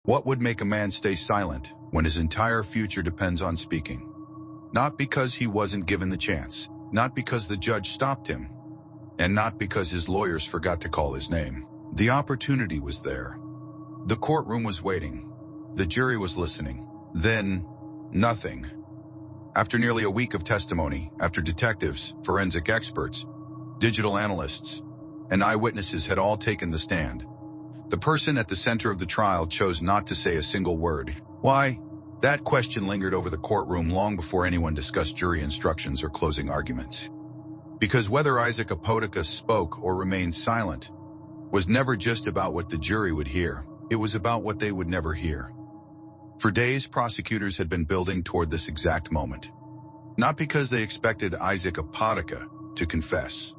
What would make a man stay silent when his entire future depends on speaking? Not because he wasn't given the chance, not because the judge stopped him, and not because his lawyers forgot to call his name. The opportunity was there. The courtroom was waiting. The jury was listening. Then, nothing. After nearly a week of testimony, after detectives, forensic experts, digital analysts, and eyewitnesses had all taken the stand, the person at the center of the trial chose not to say a single word. Why? That question lingered over the courtroom long before anyone discussed jury instructions or closing arguments. Because whether Isaac Apodaca spoke or remained silent was never just about what the jury would hear. It was about what they would never hear. For days, prosecutors had been building toward this exact moment. Not because they expected Isaac Apodaca to confess,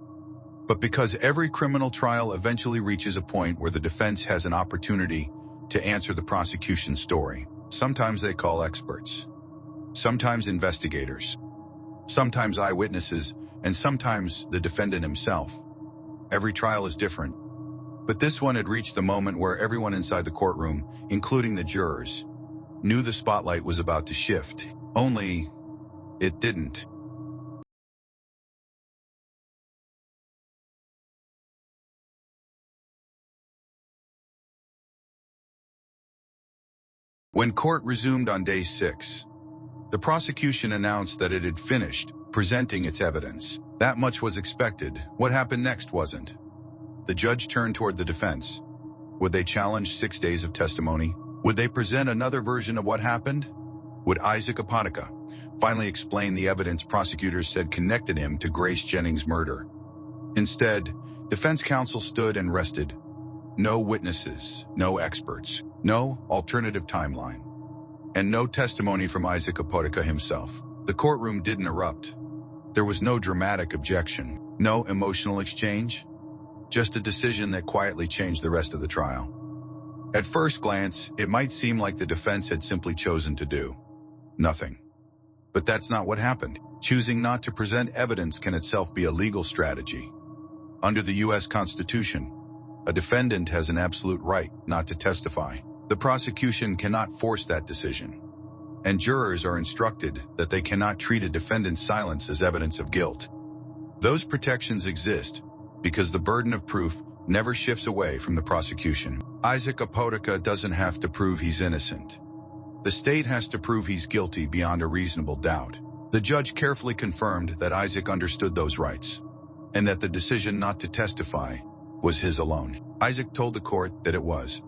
but because every criminal trial eventually reaches a point where the defense has an opportunity to answer the prosecution's story. Sometimes they call experts, sometimes investigators, sometimes eyewitnesses, and sometimes the defendant himself. Every trial is different, but this one had reached the moment where everyone inside the courtroom, including the jurors, knew the spotlight was about to shift. Only, it didn't. When court resumed on day 6, the prosecution announced that it had finished presenting its evidence. That much was expected. What happened next wasn't. The judge turned toward the defense. Would they challenge 6 days of testimony? Would they present another version of what happened? Would Isaac Apodaca finally explain the evidence prosecutors said connected him to Grace Jennings' murder? Instead, defense counsel stood and rested. No witnesses, no experts, no alternative timeline, and no testimony from Isaac Apodaca himself. The courtroom didn't erupt. There was no dramatic objection, no emotional exchange, just a decision that quietly changed the rest of the trial. At first glance, it might seem like the defense had simply chosen to do nothing. But that's not what happened. Choosing not to present evidence can itself be a legal strategy. Under the U.S. Constitution, a defendant has an absolute right not to testify. The prosecution cannot force that decision, and jurors are instructed that they cannot treat a defendant's silence as evidence of guilt. Those protections exist because the burden of proof never shifts away from the prosecution. Isaac Apodaca doesn't have to prove he's innocent. The state has to prove he's guilty beyond a reasonable doubt. The judge carefully confirmed that Isaac understood those rights, and that the decision not to testify was his alone. Isaac told the court that it was.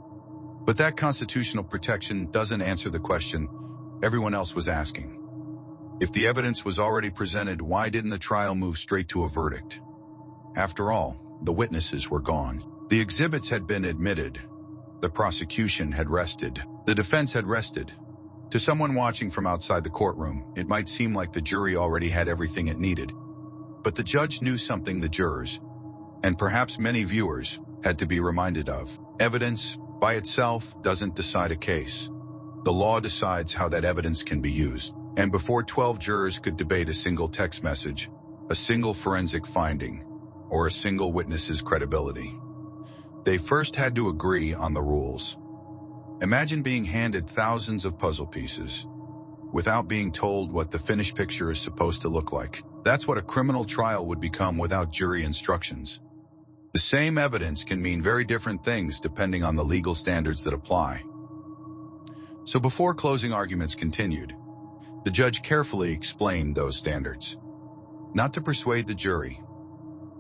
But that constitutional protection doesn't answer the question everyone else was asking. If the evidence was already presented, why didn't the trial move straight to a verdict? After all, the witnesses were gone. The exhibits had been admitted. The prosecution had rested. The defense had rested. To someone watching from outside the courtroom, it might seem like the jury already had everything it needed. But the judge knew something the jurors, and perhaps many viewers, had to be reminded of. Evidence, by itself, doesn't decide a case. The law decides how that evidence can be used. And before 12 jurors could debate a single text message, a single forensic finding, or a single witness's credibility, they first had to agree on the rules. Imagine being handed thousands of puzzle pieces without being told what the finished picture is supposed to look like. That's what a criminal trial would become without jury instructions. The same evidence can mean very different things depending on the legal standards that apply. So before closing arguments continued, the judge carefully explained those standards. Not to persuade the jury,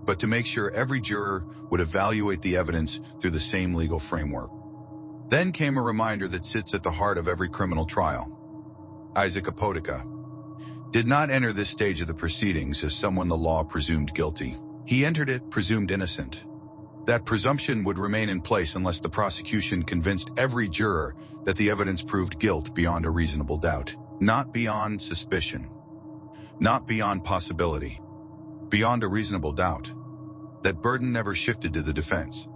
but to make sure every juror would evaluate the evidence through the same legal framework. Then came a reminder that sits at the heart of every criminal trial. Isaac Apodaca did not enter this stage of the proceedings as someone the law presumed guilty. He entered it presumed innocent. That presumption would remain in place unless the prosecution convinced every juror that the evidence proved guilt beyond a reasonable doubt. Not beyond suspicion. Not beyond possibility. Beyond a reasonable doubt. That burden never shifted to the defense,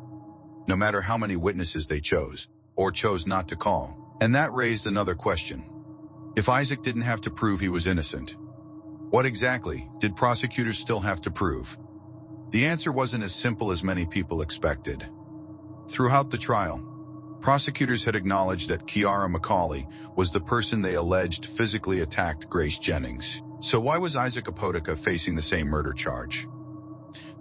no matter how many witnesses they chose, or chose not to call. And that raised another question. If Isaac didn't have to prove he was innocent, what exactly did prosecutors still have to prove? The answer wasn't as simple as many people expected. Throughout the trial, Prosecutors had acknowledged that Kiara McCauley was the person they alleged physically attacked Grace Jennings. So why was Isaac Apodaca facing the same murder charge?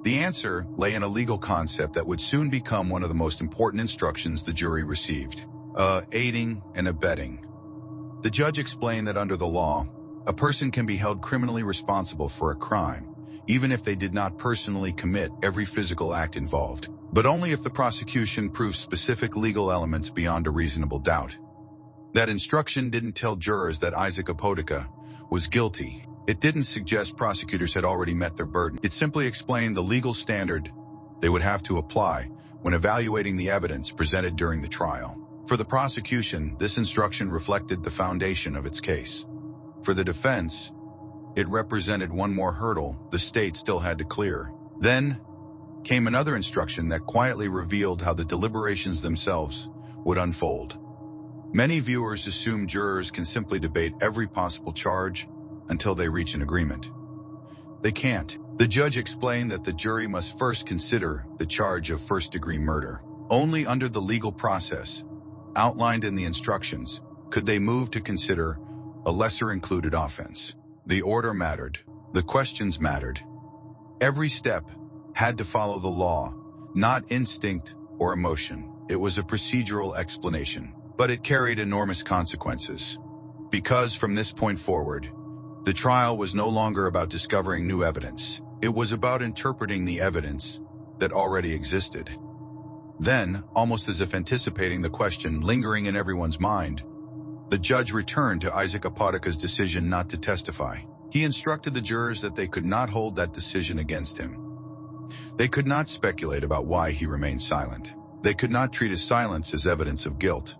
The answer lay in a legal concept that would soon become one of the most important instructions the jury received: aiding and abetting. The judge explained that under the law, a person can be held criminally responsible for a crime, even if they did not personally commit every physical act involved, but only if the prosecution proved specific legal elements beyond a reasonable doubt. That instruction didn't tell jurors that Isaac Apodaca was guilty. It didn't suggest prosecutors had already met their burden. It simply explained the legal standard they would have to apply when evaluating the evidence presented during the trial. For the prosecution, this instruction reflected the foundation of its case. For the defense, it represented one more hurdle the state still had to clear. Then came another instruction that quietly revealed how the deliberations themselves would unfold. Many viewers assume jurors can simply debate every possible charge until they reach an agreement. They can't. The judge explained that the jury must first consider the charge of first-degree murder. Only under the legal process outlined in the instructions could they move to consider a lesser-included offense. The order mattered. The questions mattered. Every step had to follow the law, not instinct or emotion. It was a procedural explanation, but it carried enormous consequences. Because from this point forward, the trial was no longer about discovering new evidence. It was about interpreting the evidence that already existed. Then, almost as if anticipating the question lingering in everyone's mind, the judge returned to Isaac Apodaca's decision not to testify. He instructed the jurors that they could not hold that decision against him. They could not speculate about why he remained silent. They could not treat his silence as evidence of guilt.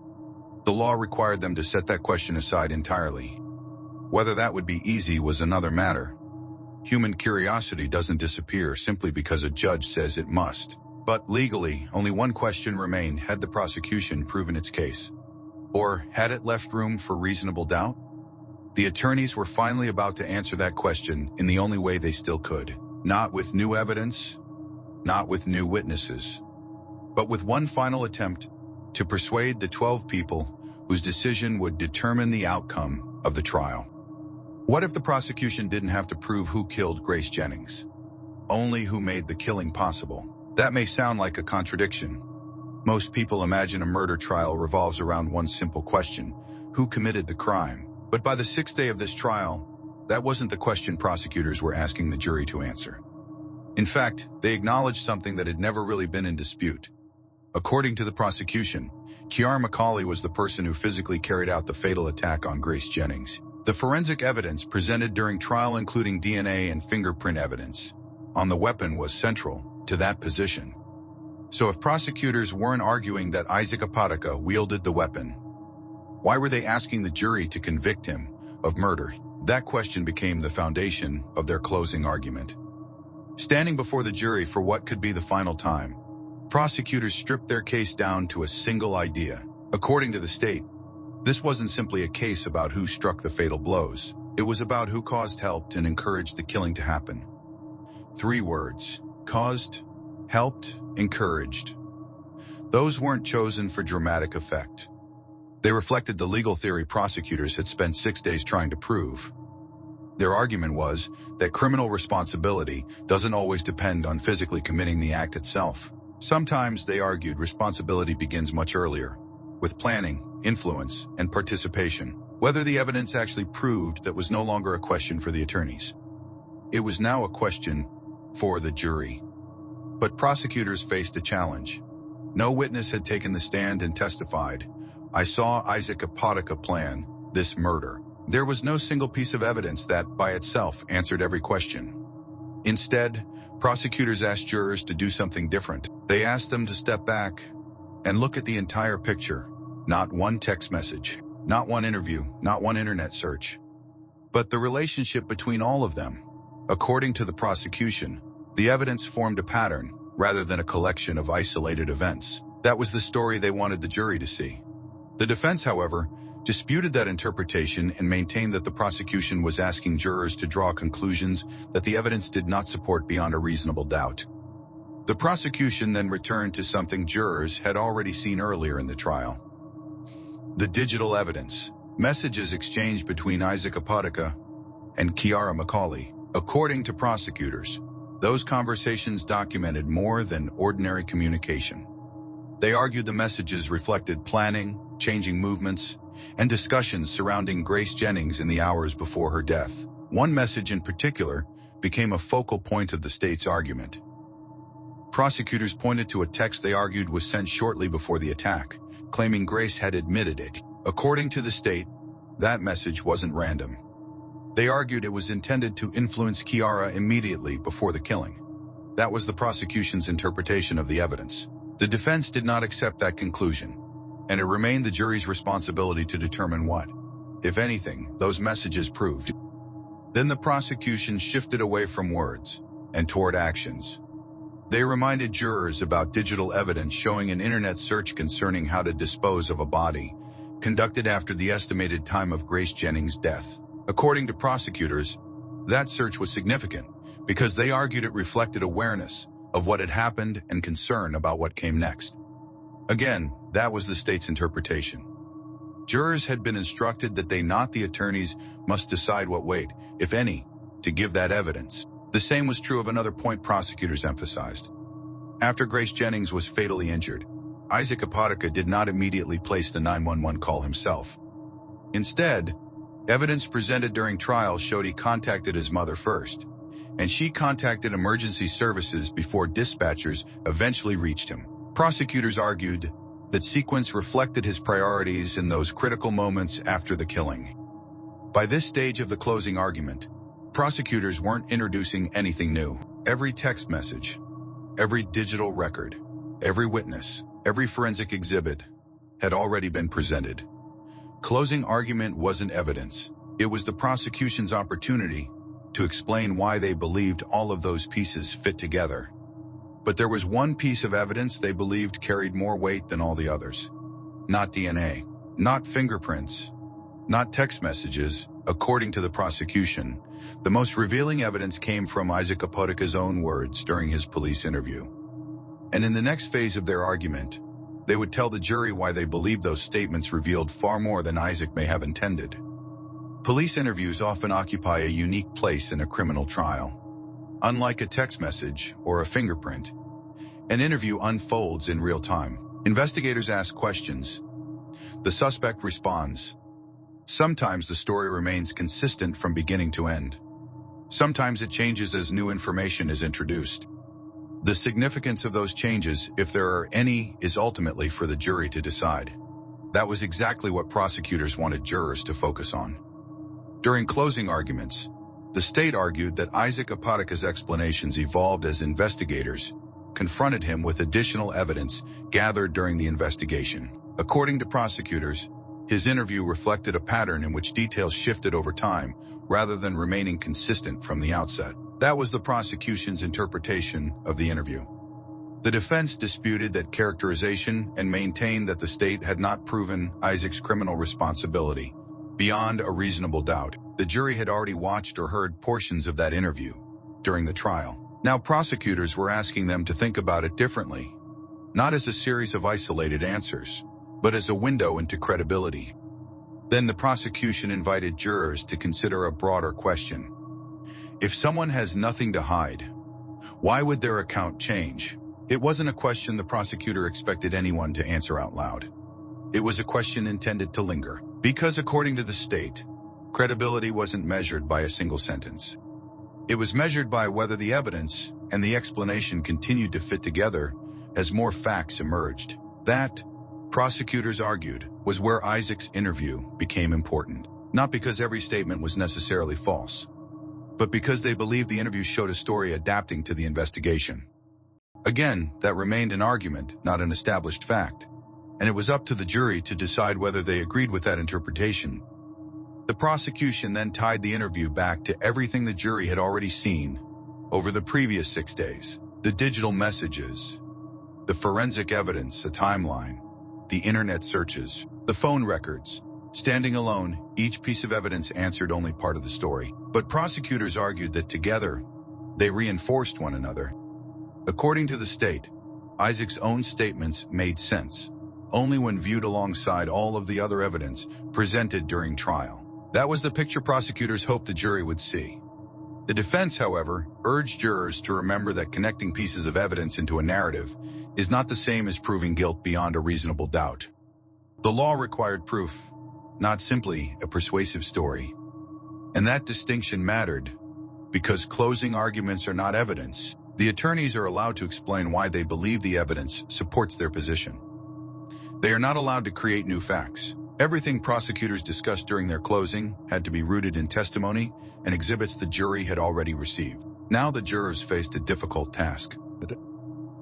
The law required them to set that question aside entirely. Whether that would be easy was another matter. Human curiosity doesn't disappear simply because a judge says it must. But legally, only one question remained: had the prosecution proven its case? Or had it left room for reasonable doubt? The attorneys were finally about to answer that question in the only way they still could. Not with new evidence, not with new witnesses, but with one final attempt to persuade the 12 people whose decision would determine the outcome of the trial. What if the prosecution didn't have to prove who killed Grace Jennings? Only who made the killing possible. That may sound like a contradiction. Most people imagine a murder trial revolves around one simple question: who committed the crime? But by the 6th day of this trial, that wasn't the question prosecutors were asking the jury to answer. In fact, they acknowledged something that had never really been in dispute. According to the prosecution, Kiara McCauley was the person who physically carried out the fatal attack on Grace Jennings. The forensic evidence presented during trial, including DNA and fingerprint evidence on the weapon, was central to that position. So if prosecutors weren't arguing that Isaac Apodaca wielded the weapon, why were they asking the jury to convict him of murder? That question became the foundation of their closing argument. Standing before the jury for what could be the final time, prosecutors stripped their case down to a single idea. According to the state, this wasn't simply a case about who struck the fatal blows. It was about who caused, helped, and encouraged the killing to happen. 3 words: caused, helped, encouraged. Those weren't chosen for dramatic effect. They reflected the legal theory prosecutors had spent 6 days trying to prove. Their argument was that criminal responsibility doesn't always depend on physically committing the act itself. Sometimes, they argued, responsibility begins much earlier, with planning, influence, and participation. Whether the evidence actually proved that was no longer a question for the attorneys. It was now a question for the jury. But prosecutors faced a challenge. No witness had taken the stand and testified, "I saw Isaac Apodaca plan this murder." There was no single piece of evidence that, by itself, answered every question. Instead, prosecutors asked jurors to do something different. They asked them to step back and look at the entire picture. Not one text message, not one interview, not one internet search, but the relationship between all of them. According to the prosecution, the evidence formed a pattern rather than a collection of isolated events. That was the story they wanted the jury to see. The defense, however, disputed that interpretation and maintained that the prosecution was asking jurors to draw conclusions that the evidence did not support beyond a reasonable doubt. The prosecution then returned to something jurors had already seen earlier in the trial. The digital evidence, messages exchanged between Isaac Apodaca and Kiara McCauley. According to prosecutors, those conversations documented more than ordinary communication. They argued the messages reflected planning, changing movements, and discussions surrounding Grace Jennings in the hours before her death. One message in particular became a focal point of the state's argument. Prosecutors pointed to a text they argued was sent shortly before the attack, claiming Grace had admitted it. According to the state, that message wasn't random. They argued it was intended to influence Kiara immediately before the killing. That was the prosecution's interpretation of the evidence. The defense did not accept that conclusion, and it remained the jury's responsibility to determine what, if anything, those messages proved. Then the prosecution shifted away from words and toward actions. They reminded jurors about digital evidence showing an internet search concerning how to dispose of a body, conducted after the estimated time of Grace Jennings' death. According to prosecutors, that search was significant because they argued it reflected awareness of what had happened and concern about what came next. Again, that was the state's interpretation. Jurors had been instructed that they, not the attorneys, must decide what weight, if any, to give that evidence. The same was true of another point prosecutors emphasized. After Grace Jennings was fatally injured, Isaac Apodaca did not immediately place the 911 call himself. Instead, evidence presented during trial showed he contacted his mother first, and she contacted emergency services before dispatchers eventually reached him. Prosecutors argued that sequence reflected his priorities in those critical moments after the killing. By this stage of the closing argument, prosecutors weren't introducing anything new. Every text message, every digital record, every witness, every forensic exhibit had already been presented. Closing argument wasn't evidence. It was the prosecution's opportunity to explain why they believed all of those pieces fit together. But there was one piece of evidence they believed carried more weight than all the others. Not DNA, not fingerprints, not text messages. According to the prosecution, the most revealing evidence came from Isaac Apodaca's own words during his police interview. And in the next phase of their argument, they would tell the jury why they believed those statements revealed far more than Isaac may have intended. Police interviews often occupy a unique place in a criminal trial. Unlike a text message or a fingerprint, an interview unfolds in real time. Investigators ask questions. The suspect responds. Sometimes the story remains consistent from beginning to end. Sometimes it changes as new information is introduced. The significance of those changes, if there are any, is ultimately for the jury to decide. That was exactly what prosecutors wanted jurors to focus on. During closing arguments, the state argued that Isaac Apodaca's explanations evolved as investigators confronted him with additional evidence gathered during the investigation. According to prosecutors, his interview reflected a pattern in which details shifted over time rather than remaining consistent from the outset. That was the prosecution's interpretation of the interview. The defense disputed that characterization and maintained that the state had not proven Isaac's criminal responsibility beyond a reasonable doubt. The jury had already watched or heard portions of that interview during the trial. Now prosecutors were asking them to think about it differently, not as a series of isolated answers, but as a window into credibility. Then the prosecution invited jurors to consider a broader question. If someone has nothing to hide, why would their account change? It wasn't a question the prosecutor expected anyone to answer out loud. It was a question intended to linger, because according to the state, credibility wasn't measured by a single sentence. It was measured by whether the evidence and the explanation continued to fit together as more facts emerged. That, prosecutors argued, was where Isaac's interview became important. Not because every statement was necessarily false, but because they believed the interview showed a story adapting to the investigation. Again, that remained an argument, not an established fact, and it was up to the jury to decide whether they agreed with that interpretation. The prosecution then tied the interview back to everything the jury had already seen over the previous 6 days. The digital messages, the forensic evidence, a timeline, the internet searches, the phone records. Standing alone, each piece of evidence answered only part of the story. But prosecutors argued that together, they reinforced one another. According to the state, Isaac's own statements made sense, only when viewed alongside all of the other evidence presented during trial. That was the picture prosecutors hoped the jury would see. The defense, however, urged jurors to remember that connecting pieces of evidence into a narrative is not the same as proving guilt beyond a reasonable doubt. The law required proof, not simply a persuasive story. And that distinction mattered, because closing arguments are not evidence. The attorneys are allowed to explain why they believe the evidence supports their position. They are not allowed to create new facts. Everything prosecutors discussed during their closing had to be rooted in testimony and exhibits the jury had already received. Now the jurors faced a difficult task.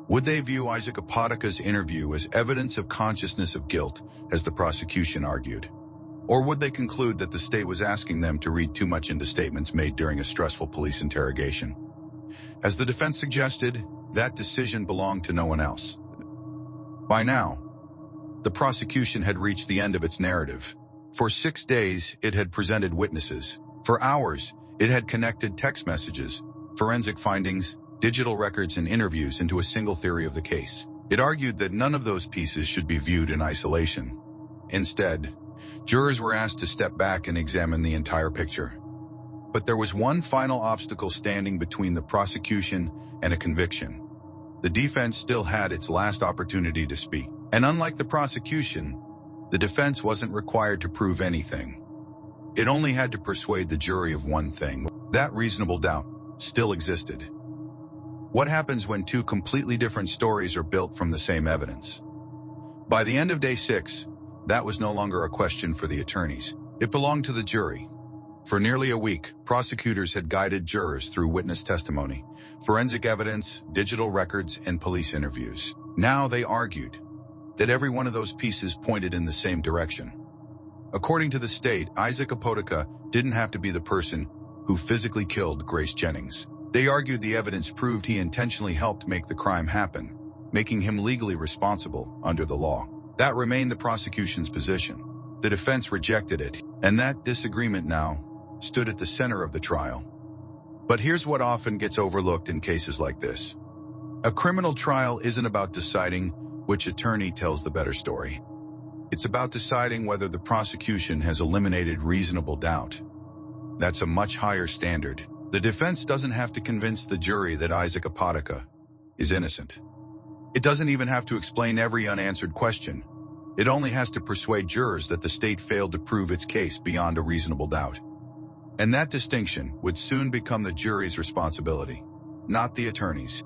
Would they view Isaac Apodaca's interview as evidence of consciousness of guilt, as the prosecution argued? Or would they conclude that the state was asking them to read too much into statements made during a stressful police interrogation? As the defense suggested, that decision belonged to no one else. By now, the prosecution had reached the end of its narrative. For 6 days, it had presented witnesses. For hours, it had connected text messages, forensic findings, digital records, and interviews into a single theory of the case. It argued that none of those pieces should be viewed in isolation. Instead, jurors were asked to step back and examine the entire picture. But there was one final obstacle standing between the prosecution and a conviction. The defense still had its last opportunity to speak. And unlike the prosecution, the defense wasn't required to prove anything. It only had to persuade the jury of one thing. That reasonable doubt still existed. What happens when two completely different stories are built from the same evidence? By the end of day 6, that was no longer a question for the attorneys. It belonged to the jury. For nearly a week, prosecutors had guided jurors through witness testimony, forensic evidence, digital records, and police interviews. Now they argued that every one of those pieces pointed in the same direction. According to the state, Isaac Apodaca didn't have to be the person who physically killed Grace Jennings. They argued the evidence proved he intentionally helped make the crime happen, making him legally responsible under the law. That remained the prosecution's position. The defense rejected it, and that disagreement now stood at the center of the trial. But here's what often gets overlooked in cases like this. A criminal trial isn't about deciding which attorney tells the better story. It's about deciding whether the prosecution has eliminated reasonable doubt. That's a much higher standard. The defense doesn't have to convince the jury that Isaac Apodaca is innocent. It doesn't even have to explain every unanswered question. It only has to persuade jurors that the state failed to prove its case beyond a reasonable doubt. And that distinction would soon become the jury's responsibility, not the attorney's.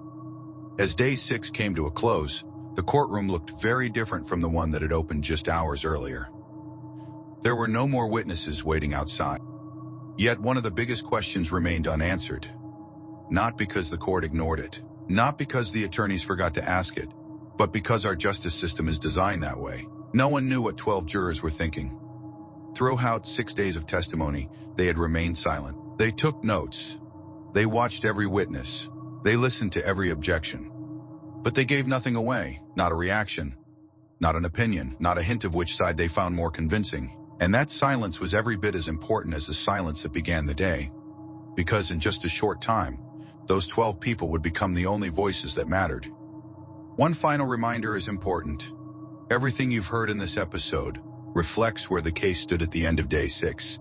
As day 6 came to a close, the courtroom looked very different from the one that had opened just hours earlier. There were no more witnesses waiting outside. Yet one of the biggest questions remained unanswered. Not because the court ignored it, not because the attorneys forgot to ask it, but because our justice system is designed that way. No one knew what 12 jurors were thinking. Throughout 6 days of testimony, they had remained silent. They took notes. They watched every witness. They listened to every objection. But they gave nothing away, not a reaction, not an opinion, not a hint of which side they found more convincing. And that silence was every bit as important as the silence that began the day. Because in just a short time, those 12 people would become the only voices that mattered. One final reminder is important. Everything you've heard in this episode reflects where the case stood at the end of day 6.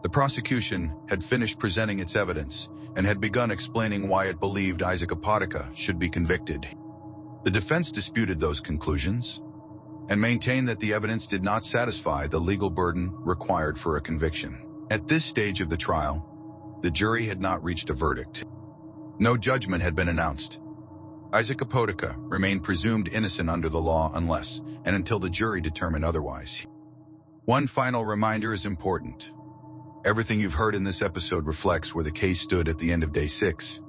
The prosecution had finished presenting its evidence and had begun explaining why it believed Isaac Apodaca should be convicted. The defense disputed those conclusions and maintained that the evidence did not satisfy the legal burden required for a conviction. At this stage of the trial, the jury had not reached a verdict. No judgment had been announced. Isaac Apodaca remained presumed innocent under the law unless and until the jury determined otherwise. One final reminder is important. Everything you've heard in this episode reflects where the case stood at the end of day 6.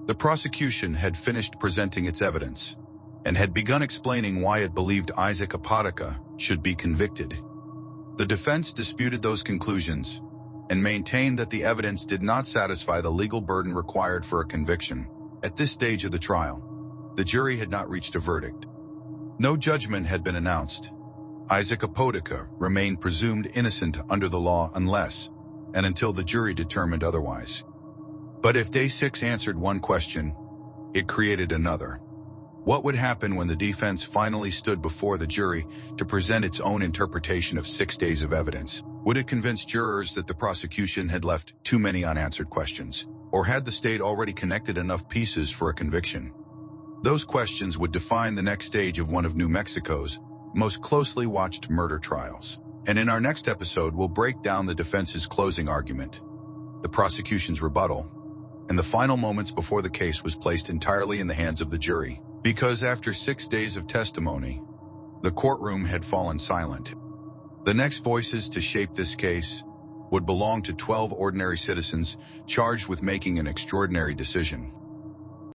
The prosecution had finished presenting its evidence and had begun explaining why it believed Isaac Apodaca should be convicted. The defense disputed those conclusions and maintained that the evidence did not satisfy the legal burden required for a conviction. At this stage of the trial, the jury had not reached a verdict. No judgment had been announced. Isaac Apodaca remained presumed innocent under the law unless and until the jury determined otherwise. But if day 6 answered one question, it created another. What would happen when the defense finally stood before the jury to present its own interpretation of 6 days of evidence? Would it convince jurors that the prosecution had left too many unanswered questions? Or had the state already connected enough pieces for a conviction? Those questions would define the next stage of one of New Mexico's most closely watched murder trials. And in our next episode, we'll break down the defense's closing argument, the prosecution's rebuttal, and the final moments before the case was placed entirely in the hands of the jury. Because after 6 days of testimony, the courtroom had fallen silent. The next voices to shape this case would belong to 12 ordinary citizens charged with making an extraordinary decision.